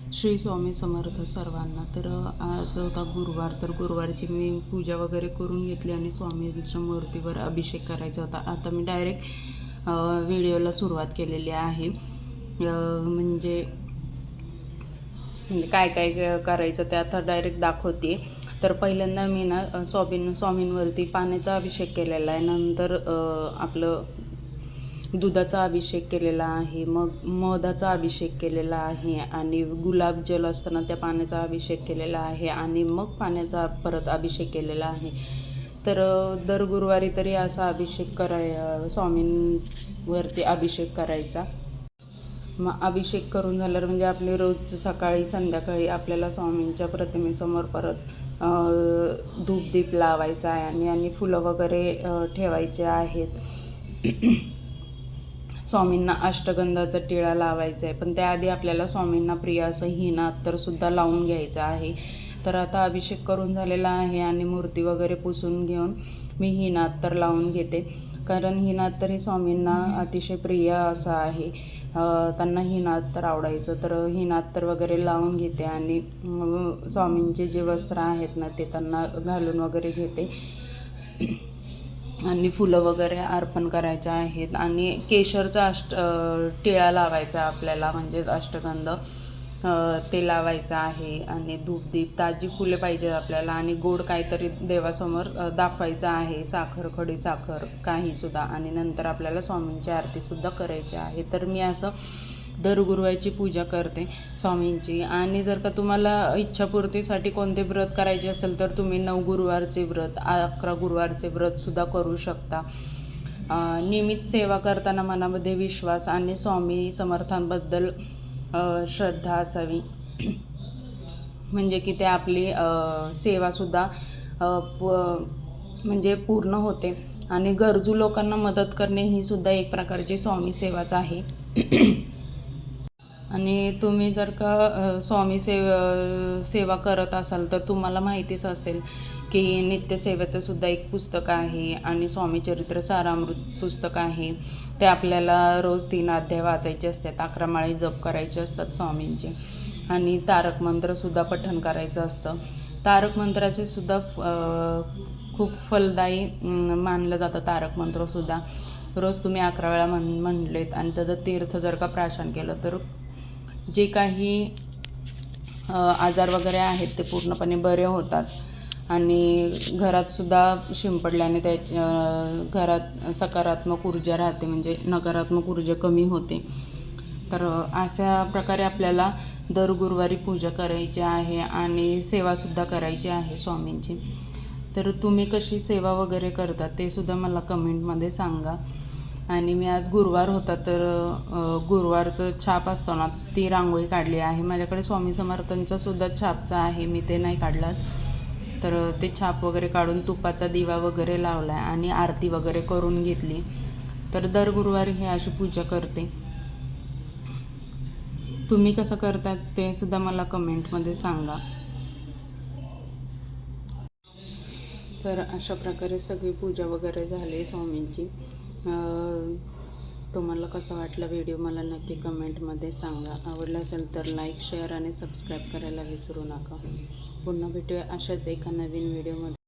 श्री स्वामी समर्थ सर्वांना। तर आज होता गुरुवार, तर गुरुवारची मी पूजा वगैरे करून घेतली आणि स्वामींच्या मूर्तीवर अभिषेक करायचा होता। आता मी डायरेक्ट व्हिडिओला सुरुवात केलेली आहे। म्हणजे काय काय करायचं ते आता डायरेक्ट दाखवते। तर पहिल्यांदा मी ना स्वामींवरती पाण्याचा अभिषेक केलेला आहे, नंतर आपलं दुधाचा अभिषेक केलेला आहे, मग मधाचा अभिषेक केलेला आहे आणि गुलाबजल असताना त्या पाण्याचा अभिषेक केलेला आहे आणि मग पाण्याचा परत अभिषेक केलेला आहे। तर दर गुरुवारी तरी असा अभिषेक स्वामींवरती अभिषेक करायचा। मग अभिषेक करून झाल्यावर म्हणजे आपले रोज सकाळी संध्याकाळी आपल्याला स्वामींच्या प्रतिमेसमोर परत धूपदीप लावायचा आहे आणि फुलं वगैरे ठेवायचे आहेत। स्वामींना अष्टगंधाचा टिळा लावायचा आहे, पण त्याआधी आपल्याला स्वामींना प्रिय असं हीन अत्तरसुद्धा लावून घ्यायचं आहे। तर आता अभिषेक करून झालेला आहे आणि मूर्ती वगैरे पुसून घेऊन मी हीन अत्तर लावून घेते, कारण हीन अत्तर हे स्वामींना अतिशय प्रिय असं आहे। त्यांना हीन अत्तर आवडायचं, तर हीन अत्तर वगैरे लावून घेते आणि स्वामींचे जे वस्त्र आहेत ना ते त्यांना घालून वगैरे घेते आणि फुलं वगैरे अर्पण करायचे आहेत आणि केशरचा टिळा लावायचा आपल्याला, म्हणजेच अष्टगंध ते लावायचं आहे आणि धूपदीप ताजी फुले पाहिजेत आपल्याला आणि गोड काहीतरी देवासमोर दाखवायचं आहे, साखर खडी साखर काहीसुद्धा, आणि नंतर आपल्याला स्वामींची आरतीसुद्धा करायची आहे। तर मी असं दर गुरुवारची पूजा करते स्वामींची। आणि जर का तुम्हाला इच्छापूर्तीसाठी कोणते व्रत करायचे असेल तर तुम्ही 9 गुरुवारचे व्रत, 11 गुरुवारचे व्रतसुद्धा करू शकता। नियमित सेवा करताना मनामध्ये विश्वास आणि स्वामी समर्थांबद्दल श्रद्धा असावी, म्हणजे की ते आपली सेवासुद्धा म्हणजे पूर्ण होते आणि गरजू लोकांना मदत करणे ही सुद्धा एक प्रकारची स्वामी सेवाच आहे। आणि तुम्ही जर का स्वामी सेवा करत असाल तर तुम्हाला माहितीच असेल की नित्यसेवेचं सुद्धा एक पुस्तक आहे आणि स्वामी चरित्र सारामृत पुस्तक आहे। ते आपल्याला रोज 3 अध्याय वाचायचे असतात, 11 माळे जप करायचे असतात स्वामींचे आणि तारक मंत्रसुद्धा पठण करायचं असतं। तारक मंत्राचे सुद्धा खूप फलदायी मानलं जातं तारक मंत्रसुद्धा। रोज तुम्ही 11 वेळा म्हणलेत आणि त्याचं तीर्थ जर का प्राशन केलं तर जे काही आजार वगैरे आहेत ते पूर्णपणे बरे होतात आणि घरातसुद्धा शिंपडल्याने घरात सकारात्मक ऊर्जा राहते, म्हणजे नकारात्मक ऊर्जा कमी होते। तर अशा प्रकारे आपल्याला दर गुरुवारी पूजा करायची आहे आणि सेवासुद्धा करायची आहे स्वामींची। तर तुम्ही कशी सेवा वगैरे करता ते सुद्धा मला कमेंटमध्ये सांगा। आणि मी आज गुरुवार होता तर गुरुवारचं छाप असतो ना ती रांगोळी काढली आहे। माझ्याकडे स्वामी समर्थांचा सुद्धा छापचा आहे, मी ते नाही काढलाच, तर ते छाप वगैरे काढून तुपाचा दिवा वगैरे लावला आहे आणि आरती वगैरे करून घेतली। तर दर गुरुवारी हे अशी पूजा करते। तुम्ही कसं करतात ते सुद्धा मला कमेंटमध्ये सांगा। तर अशा प्रकारे सगळी पूजा वगैरे झाली स्वामींची। तुम्हाला कसा वाटला व्हिडिओ मला नक्की कमेंटमध्ये सांगा। आवडला असेल तर लाईक, शेअर आणि सबस्क्राईब करायला विसरू नका। पुन्हा भेटूया अशाच एका नवीन व्हिडिओमध्ये।